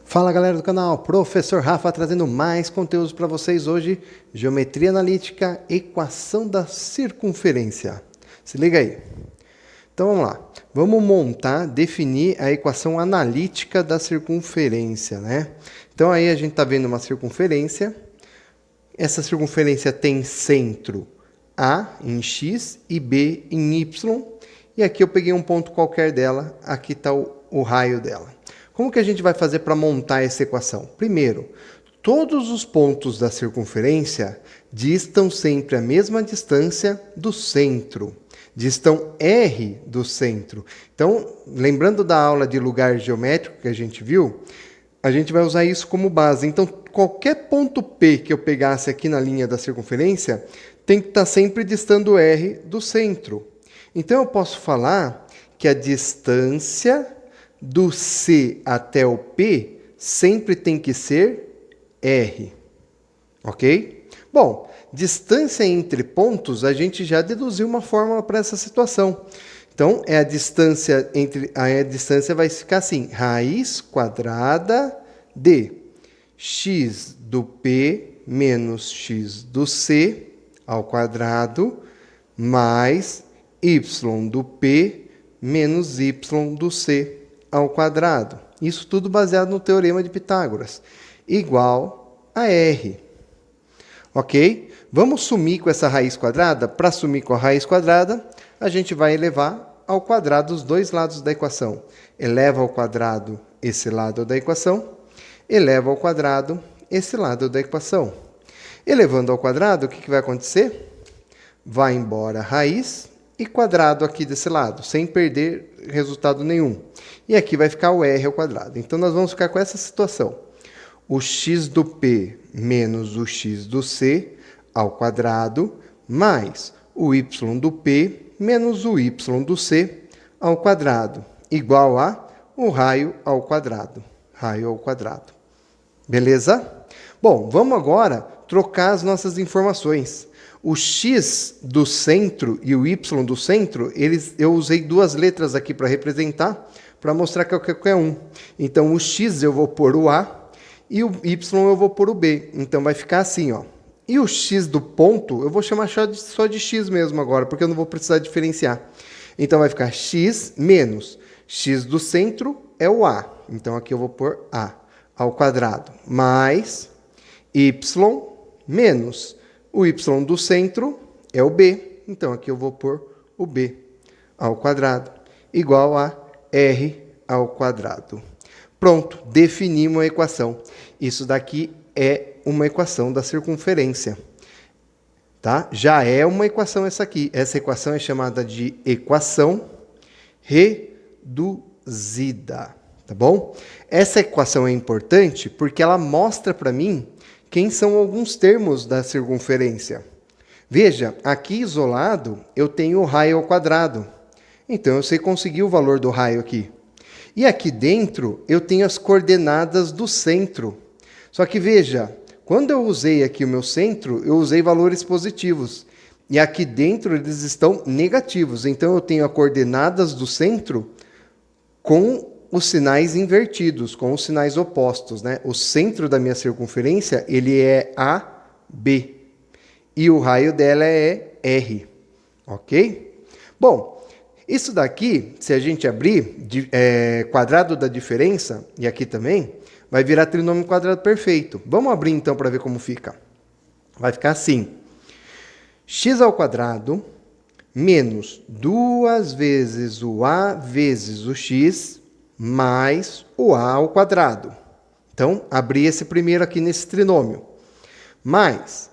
Fala galera do canal, Professor Rafa trazendo mais conteúdos para vocês hoje. Geometria analítica, equação da circunferência. Se liga aí. Então vamos lá. Vamos montar, definir a equação analítica da circunferência, né? Então aí a gente está vendo uma circunferência. Essa circunferência tem centro A em X e B em Y. E aqui eu peguei um ponto qualquer dela, aqui está o raio dela. Como que a gente vai fazer para montar essa equação? Primeiro, todos os pontos da circunferência distam sempre a mesma distância do centro. Distam R do centro. Então, lembrando da aula de lugar geométrico que a gente viu, a gente vai usar isso como base. Então, qualquer ponto P que eu pegasse aqui na linha da circunferência tem que estar sempre distando R do centro. Então, eu posso falar que a distância do C até o P sempre tem que ser R, ok? Bom, distância entre pontos, a gente já deduziu uma fórmula para essa situação. Então, a distância vai ficar assim, raiz quadrada de x do P menos x do C ao quadrado mais y do P menos y do C ao quadrado. Isso tudo baseado no Teorema de Pitágoras. Igual a R. Ok? Vamos sumir com essa raiz quadrada? Para sumir com a raiz quadrada, a gente vai elevar ao quadrado os dois lados da equação. Eleva ao quadrado esse lado da equação. Eleva ao quadrado esse lado da equação. Elevando ao quadrado, o que vai acontecer? Vai embora a raiz e quadrado aqui desse lado, sem perder resultado nenhum. E aqui vai ficar o R ao quadrado. Então, nós vamos ficar com essa situação. O x do P menos o x do C ao quadrado, mais o y do P menos o y do C ao quadrado, igual a o raio ao quadrado. Raio ao quadrado. Beleza? Bom, vamos agora trocar as nossas informações. O x do centro e o y do centro, eu usei duas letras aqui para representar, para mostrar que é qualquer um. Então, o x eu vou pôr o A e o y eu vou pôr o B. Então, vai ficar assim, ó. E o x do ponto, eu vou chamar só de x mesmo agora, porque eu não vou precisar diferenciar. Então, vai ficar x menos x do centro é o A. Então, aqui eu vou pôr A ao quadrado, mais y menos o y do centro é o B, então aqui eu vou pôr o B ao quadrado, igual a R ao quadrado. Pronto, definimos a equação. Isso daqui é uma equação da circunferência. Tá? Já é uma equação essa aqui. Essa equação é chamada de equação reduzida. Tá bom? Essa equação é importante porque ela mostra para mim quem são alguns termos da circunferência. Veja, aqui isolado eu tenho o raio ao quadrado. Então eu sei conseguir o valor do raio aqui. E aqui dentro eu tenho as coordenadas do centro. Só que veja, quando eu usei aqui o meu centro, eu usei valores positivos. E aqui dentro eles estão negativos. Então eu tenho as coordenadas do centro com os sinais invertidos, com os sinais opostos, né? O centro da minha circunferência, ele é AB. E o raio dela é R. Ok? Bom, isso daqui, se a gente abrir, quadrado da diferença, e aqui também, vai virar trinômio quadrado perfeito. Vamos abrir então para ver como fica. Vai ficar assim. X ao quadrado menos 2 vezes o A vezes o X mais o A ao quadrado. Então, abri esse primeiro aqui nesse trinômio. Mais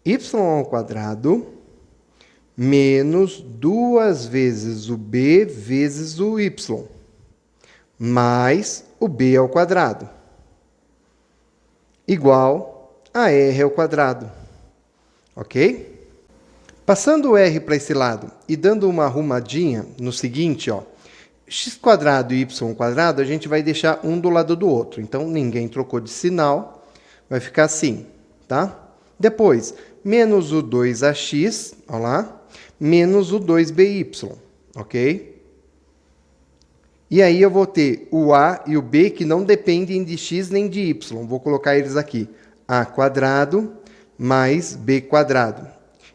y ao quadrado menos 2 vezes o B vezes o y. Mais o B ao quadrado. Igual a R ao quadrado. Ok? Passando o R para esse lado e dando uma arrumadinha no seguinte, ó. X² e y², a gente vai deixar um do lado do outro. Então, ninguém trocou de sinal. Vai ficar assim, tá? Depois, menos o 2ax, olha lá, menos o 2by, ok? E aí eu vou ter o a e o b que não dependem de x nem de y. Vou colocar eles aqui. A quadrado mais b quadrado.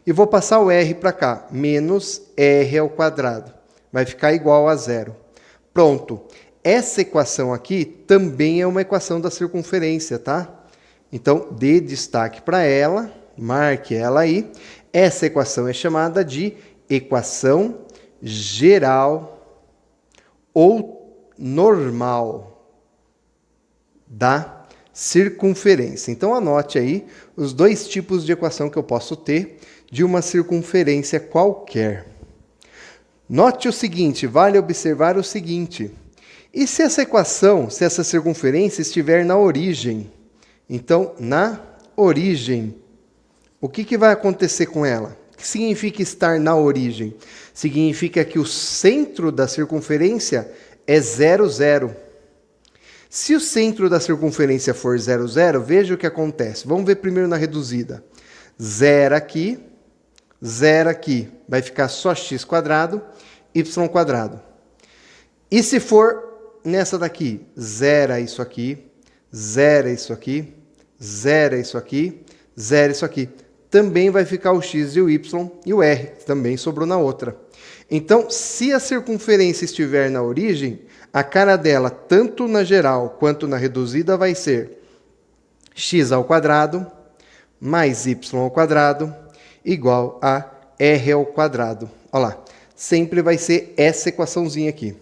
E vou passar o r para cá. Menos r ao quadrado. Vai ficar igual a zero. Pronto. Essa equação aqui também é uma equação da circunferência, tá? Então, dê destaque para ela. Marque ela aí. Essa equação é chamada de equação geral ou normal da circunferência. Então, anote aí os dois tipos de equação que eu posso ter de uma circunferência qualquer. Note o seguinte, vale observar o seguinte. E se essa equação, se essa circunferência estiver na origem? Então, na origem, o que vai acontecer com ela? O que significa estar na origem? Significa que o centro da circunferência é 0, 0. Se o centro da circunferência for 0, 0, veja o que acontece. Vamos ver primeiro na reduzida. 0 aqui, 0 aqui. Vai ficar só x quadrado, y quadrado. E se for nessa daqui? 0 é isso aqui, 0 é isso aqui, 0 é isso aqui, 0 é isso aqui. Também vai ficar o x e o y e o r, que também sobrou na outra. Então, se a circunferência estiver na origem, a cara dela, tanto na geral quanto na reduzida, vai ser x ao quadrado mais y ao quadrado igual a r ao quadrado. Olha lá, sempre vai ser essa equaçãozinha aqui.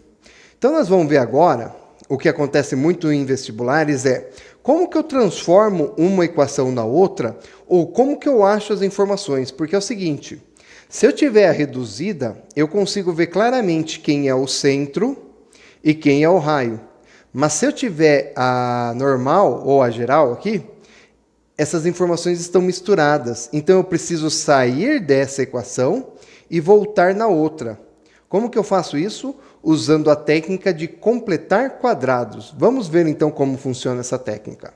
Então, nós vamos ver agora, o que acontece muito em vestibulares é como que eu transformo uma equação na outra ou como que eu acho as informações. Porque é o seguinte, se eu tiver a reduzida, eu consigo ver claramente quem é o centro e quem é o raio. Mas se eu tiver a normal ou a geral aqui, essas informações estão misturadas. Então, eu preciso sair dessa equação e voltar na outra. Como que eu faço isso? Usando a técnica de completar quadrados. Vamos ver então como funciona essa técnica.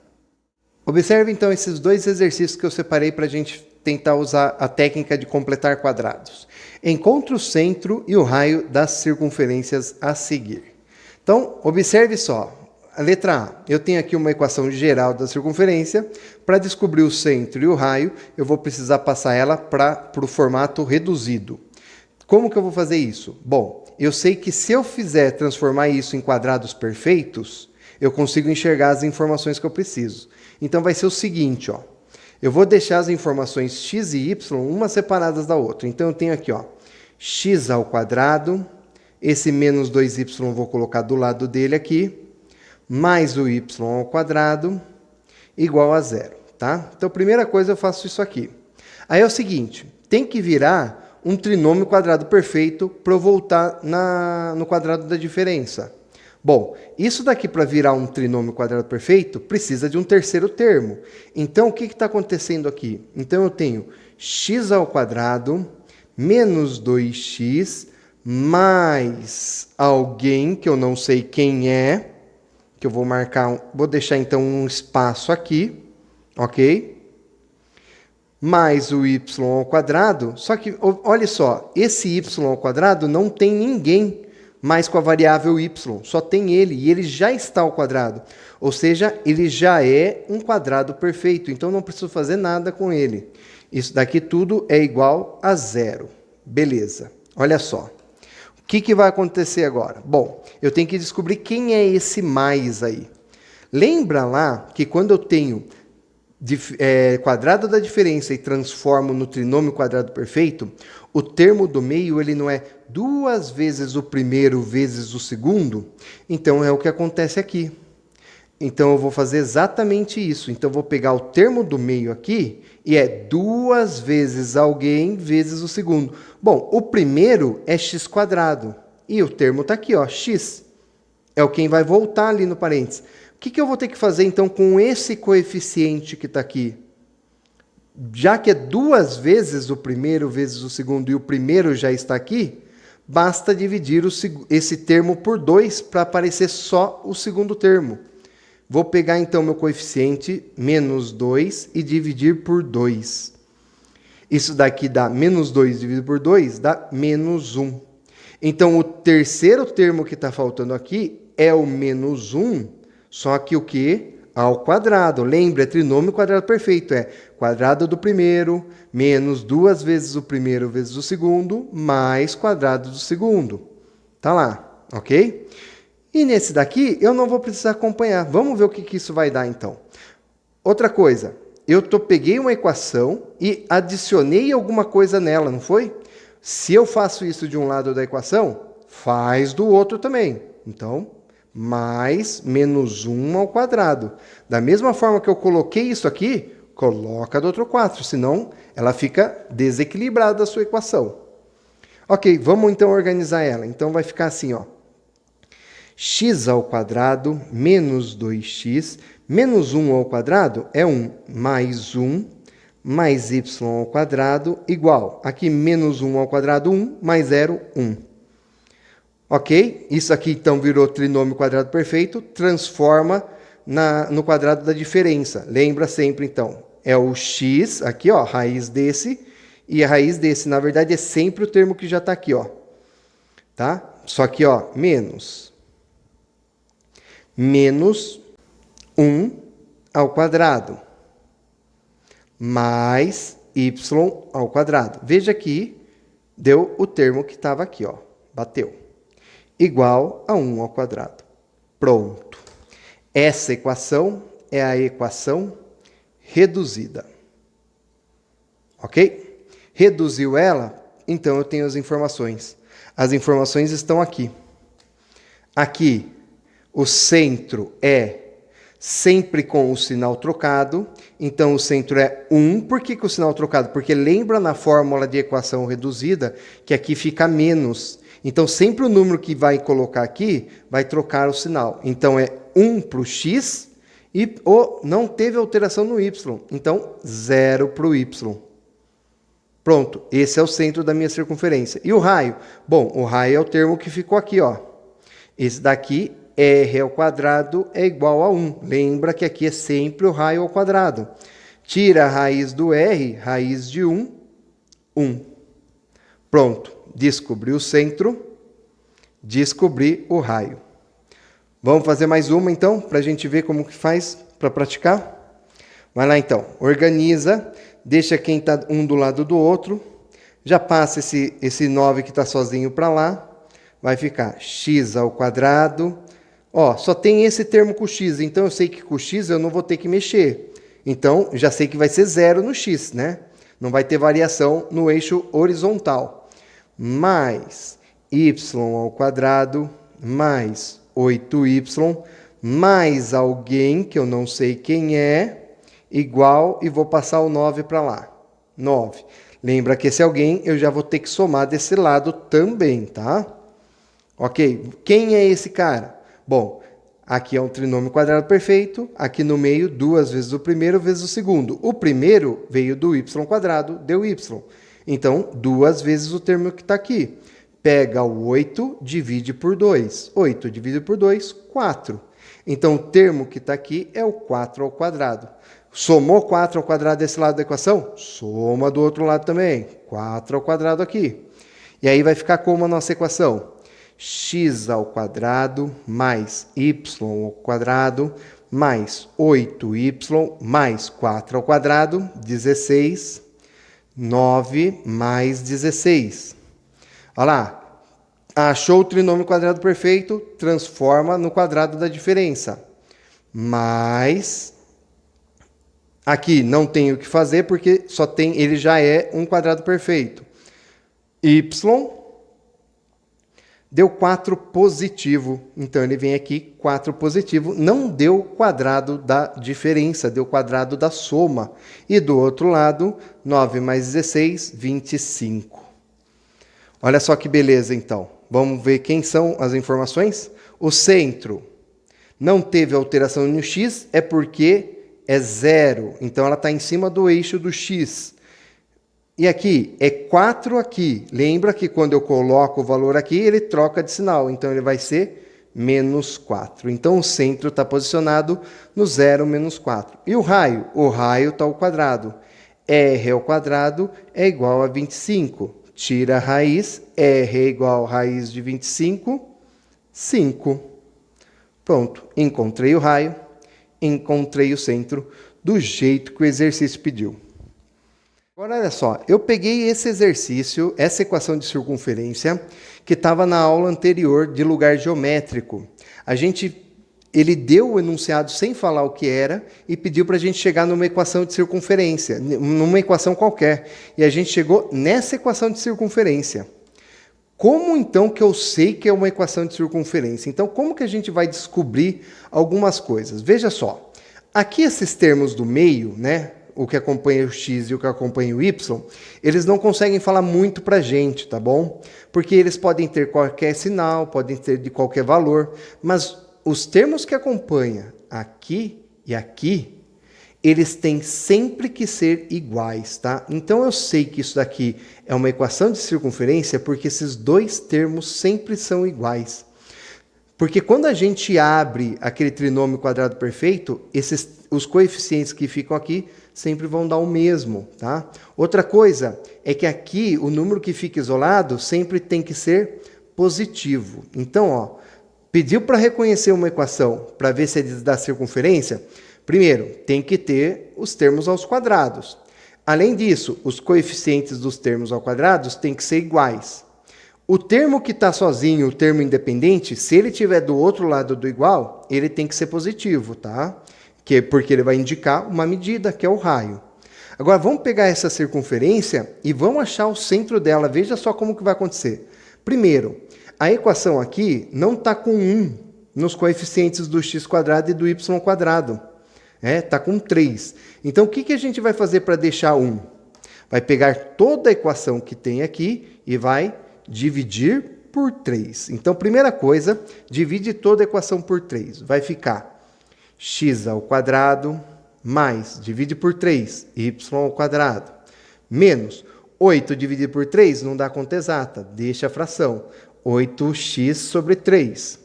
Observe então esses dois exercícios que eu separei para a gente tentar usar a técnica de completar quadrados. Encontre o centro e o raio das circunferências a seguir. Então, observe só. A letra A, eu tenho aqui uma equação geral da circunferência. Para descobrir o centro e o raio, eu vou precisar passar ela para o formato reduzido. Como que eu vou fazer isso? Bom, eu sei que se eu fizer transformar isso em quadrados perfeitos, eu consigo enxergar as informações que eu preciso. Então, vai ser o seguinte, ó. Eu vou deixar as informações x e y umas separadas da outra. Então, eu tenho aqui, ó, x ao quadrado, esse menos 2y eu vou colocar do lado dele aqui, mais o y ao quadrado, igual a 0, tá? Então, primeira coisa, eu faço isso aqui. Aí é o seguinte, tem que virar um trinômio quadrado perfeito para eu voltar no quadrado da diferença. Bom, isso daqui para virar um trinômio quadrado perfeito precisa de um terceiro termo. Então, o que está acontecendo aqui? Então, eu tenho x ao quadrado menos 2x mais alguém, que eu não sei quem é, que eu vou marcar, vou deixar então um espaço aqui, ok? Mais o y ao quadrado, só que, olha só, esse y ao quadrado não tem ninguém mais com a variável y, só tem ele, e ele já está ao quadrado. Ou seja, ele já é um quadrado perfeito, então não preciso fazer nada com ele. Isso daqui tudo é igual a 0. Beleza, olha só. O que vai acontecer agora? Bom, eu tenho que descobrir quem é esse mais aí. Lembra lá que quando eu tenho quadrado da diferença e transformo no trinômio quadrado perfeito, o termo do meio ele não é 2 vezes o primeiro vezes o segundo? Então, é o que acontece aqui. Então, eu vou fazer exatamente isso. Então, eu vou pegar o termo do meio aqui e é 2 vezes alguém vezes o segundo. Bom, o primeiro é x quadrado. E o termo está aqui, ó, x. É o quem vai voltar ali no parênteses. O que eu vou ter que fazer, então, com esse coeficiente que está aqui? Já que é 2 vezes o primeiro vezes o segundo e o primeiro já está aqui, basta dividir esse termo por 2 para aparecer só o segundo termo. Vou pegar, então, meu coeficiente, menos 2, e dividir por 2. Isso daqui dá menos 2 dividido por 2, dá menos 1. Então, o terceiro termo que está faltando aqui é o menos 1, só que o quê? Ao quadrado. Lembra, é trinômio quadrado perfeito. É quadrado do primeiro, menos 2 vezes o primeiro vezes o segundo, mais quadrado do segundo. Tá lá, ok? E nesse daqui, eu não vou precisar acompanhar. Vamos ver o que isso vai dar, então. Outra coisa, peguei uma equação e adicionei alguma coisa nela, não foi? Se eu faço isso de um lado da equação, faz do outro também. Então, mais menos 1 ao quadrado. Da mesma forma que eu coloquei isso aqui, coloca do outro 4, senão ela fica desequilibrada a sua equação. Ok, vamos então organizar ela. Então vai ficar assim, ó. X ao quadrado menos 2x menos 1 ao quadrado é 1 mais 1 mais y ao quadrado igual. Aqui menos 1 ao quadrado, 1, mais 0, 1. Ok? Isso aqui então virou trinômio quadrado perfeito, transforma no quadrado da diferença. Lembra sempre então, é o x, aqui ó, raiz desse, e a raiz desse. Na verdade é sempre o termo que já está aqui, ó. Tá? Só que ó, menos 1 ao quadrado mais y ao quadrado. Veja aqui, deu o termo que estava aqui, ó, bateu. Igual a 1 ao quadrado. Pronto. Essa equação é a equação reduzida. Ok? Reduziu ela? Então eu tenho as informações. As informações estão aqui. Aqui, o centro é sempre com o sinal trocado. Então, o centro é 1. Por que o sinal trocado? Porque lembra na fórmula de equação reduzida que aqui fica menos. Então, sempre o número que vai colocar aqui vai trocar o sinal. Então, é 1 para o x e não teve alteração no y. Então, 0 para o y. Pronto, esse é o centro da minha circunferência. E o raio? Bom, o raio é o termo que ficou aqui, ó. Esse daqui, r ao quadrado é igual a 1. Lembra que aqui é sempre o raio ao quadrado. Tira a raiz do r, raiz de 1, 1. Pronto, descobri o centro, descobri o raio. Vamos fazer mais uma, então, para a gente ver como que faz para praticar? Vai lá, então. Organiza, deixa quem está um do lado do outro. Já passa esse 9 que está sozinho para lá. Vai ficar x ao quadrado. Ó, só tem esse termo com x, então eu sei que com x eu não vou ter que mexer. Então, já sei que vai ser 0 no x, né? Não vai ter variação no eixo horizontal. Mais y ao quadrado, mais 8y, mais alguém, que eu não sei quem é, igual, e vou passar o 9 para lá. 9. Lembra que esse alguém eu já vou ter que somar desse lado também, tá? Ok? Quem é esse cara? Bom, aqui é um trinômio quadrado perfeito, aqui no meio 2 vezes o primeiro vezes o segundo. O primeiro veio do y quadrado, deu y. Então, 2 vezes o termo que está aqui. Pega o 8, divide por 2. 8 dividido por 2, 4. Então, o termo que está aqui é o 4 ao quadrado. Somou 4 ao quadrado desse lado da equação? Soma do outro lado também. 4 ao quadrado aqui. E aí vai ficar como a nossa equação? X ao quadrado mais y ao quadrado mais 8y mais 4 ao quadrado, 16, 9 mais 16. Olha lá, achou o trinômio quadrado perfeito, transforma no quadrado da diferença. Mais, aqui não tem o que fazer porque ele já é um quadrado perfeito. Y deu 4 positivo, então ele vem aqui 4 positivo, não deu quadrado da diferença, deu quadrado da soma. E do outro lado, 9 mais 16, 25. Olha só que beleza, então. Vamos ver quem são as informações? O centro não teve alteração no x, é porque é 0. Então, ela está em cima do eixo do x. E aqui, é 4 aqui. Lembra que quando eu coloco o valor aqui, ele troca de sinal. Então, ele vai ser menos 4. Então, o centro está posicionado no 0, menos 4. E o raio? O raio está ao quadrado. R ao quadrado é igual a 25. tira a raiz, R é igual a raiz de 25, 5. Pronto, encontrei o raio, encontrei o centro, do jeito que o exercício pediu. Agora, olha só, eu peguei esse exercício, essa equação de circunferência, que estava na aula anterior de lugar geométrico. Ele deu o enunciado sem falar o que era e pediu para a gente chegar numa equação de circunferência, numa equação qualquer. E a gente chegou nessa equação de circunferência. Como então que eu sei que é uma equação de circunferência? Então, como que a gente vai descobrir algumas coisas? Veja só, aqui esses termos do meio, né? O que acompanha o x e o que acompanha o y, eles não conseguem falar muito para a gente, tá bom? Porque eles podem ter qualquer sinal, podem ter de qualquer valor, mas os termos que acompanham aqui e aqui, eles têm sempre que ser iguais, tá? Então eu sei que isso daqui é uma equação de circunferência porque esses dois termos sempre são iguais. Porque quando a gente abre aquele trinômio quadrado perfeito, os coeficientes que ficam aqui sempre vão dar o mesmo, tá? Outra coisa é que aqui o número que fica isolado sempre tem que ser positivo. Então, ó, pediu para reconhecer uma equação para ver se é da circunferência, primeiro, tem que ter os termos aos quadrados. Além disso, os coeficientes dos termos ao quadrado têm que ser iguais. O termo que está sozinho, o termo independente, se ele estiver do outro lado do igual, ele tem que ser positivo, tá? Porque ele vai indicar uma medida, que é o raio. Agora, vamos pegar essa circunferência e vamos achar o centro dela. Veja só como que vai acontecer. Primeiro, a equação aqui não está com 1 nos coeficientes do x² e do y². Está com 3. Então, o que a gente vai fazer para deixar 1? Vai pegar toda a equação que tem aqui e vai dividir por 3. Então, primeira coisa, divide toda a equação por 3. Vai ficar x² mais, divide por 3, y², menos 8 dividido por 3 não dá conta exata, deixa a fração, 8x sobre 3,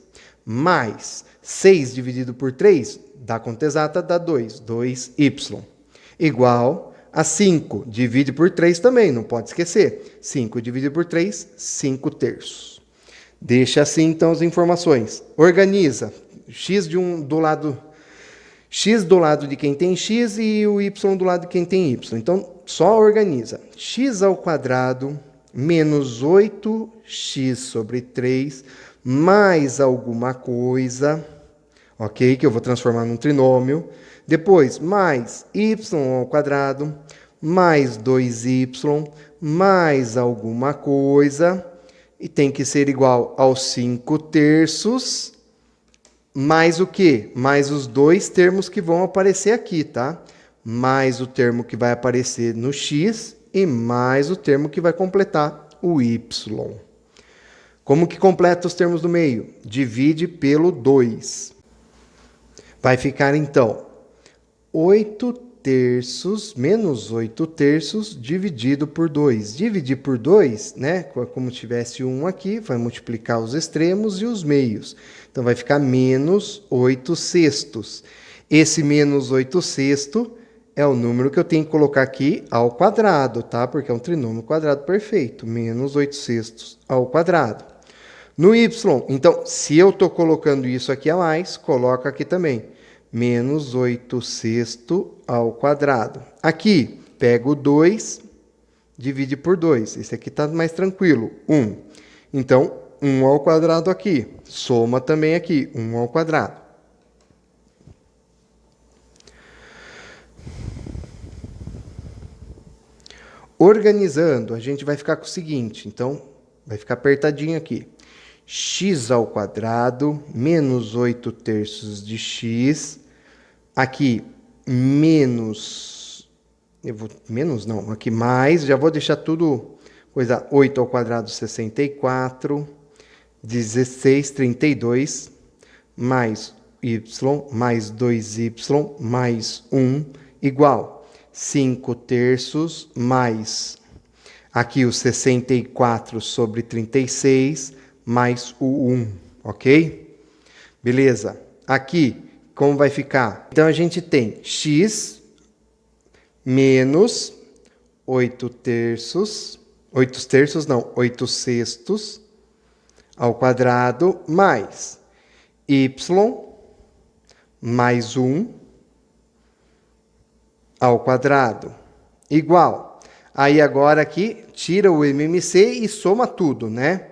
mais 6 dividido por 3 dá conta exata, dá 2, 2y, igual a 5, divide por 3 também, não pode esquecer, 5 dividido por 3, 5 terços. Deixa assim então as informações, organiza, x do lado de quem tem x e o y do lado de quem tem y. Então, só organiza. x² menos 8x sobre 3 mais alguma coisa, ok? Que eu vou transformar num trinômio. Depois, mais y² mais 2y mais alguma coisa. E tem que ser igual aos 5 terços. Mais o quê? Mais os dois termos que vão aparecer aqui, tá? Mais o termo que vai aparecer no x e mais o termo que vai completar o y. Como que completa os termos do meio? Divide pelo 2. Vai ficar, então, 8 terços menos 8 terços dividido por 2. Dividir por 2, né? Como tivesse 1 aqui, vai multiplicar os extremos e os meios. Então, vai ficar menos 8 sextos. Esse menos 8 sexto é o número que eu tenho que colocar aqui ao quadrado, tá? Porque é um trinômio quadrado perfeito. Menos 8 sextos ao quadrado. No y, então, se eu estou colocando isso aqui a mais, coloca aqui também. Menos 8 sexto ao quadrado. Aqui, pego 2, divide por 2. Esse aqui está mais tranquilo. 1. Então, 1 ao quadrado aqui. Soma também aqui, 1 ao quadrado. Organizando, a gente vai ficar com o seguinte. Então, vai ficar apertadinho aqui. x² menos 8 terços de x. Aqui, menos... aqui mais. Já vou deixar tudo... 8 ao quadrado, 64. 16, 32. Mais y, mais 2y, mais 1, igual 5 terços, mais aqui o 64 sobre 36, mais o 1, ok? Beleza. Aqui, como vai ficar? Então, a gente tem x menos 8 terços 8 terços não, 8 sextos ao quadrado mais y mais 1 ao quadrado igual. Aí agora aqui tira o MMC e soma tudo, né?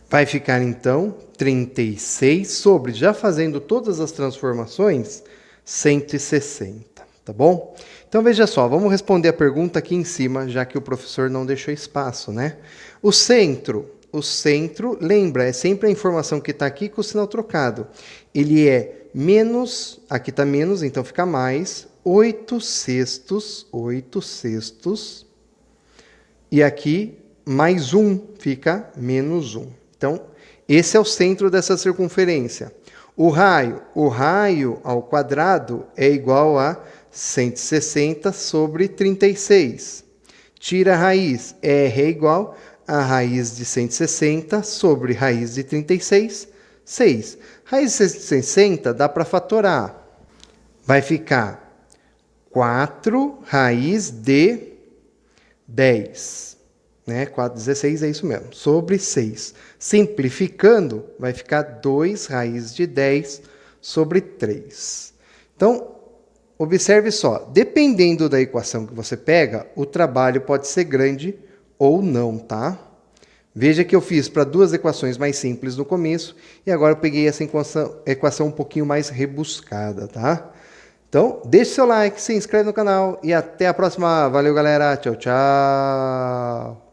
Vai ficar então 36 sobre, já fazendo todas as transformações, 160, tá bom? Então veja só, vamos responder a pergunta aqui em cima, já que o professor não deixou espaço, né? O centro, lembra, é sempre a informação que está aqui com o sinal trocado. Ele é menos, aqui está menos, então fica mais, 8 sextos, e aqui mais 1, fica menos 1. Então, esse é o centro dessa circunferência. O raio ao quadrado é igual a 160 sobre 36. Tira a raiz, R é igual a raiz de 160 sobre raiz de 36, 6. Raiz de 160 dá para fatorar. Vai ficar 4 raiz de 10. Né? 4, 16 é isso mesmo, sobre 6. Simplificando, vai ficar 2 raiz de 10 sobre 3. Então, observe só, dependendo da equação que você pega, o trabalho pode ser grande ou não, tá? Veja que eu fiz para duas equações mais simples no começo, e agora eu peguei essa equação um pouquinho mais rebuscada, tá? Então, deixe seu like, se inscreve no canal e até a próxima. Valeu, galera. Tchau, tchau.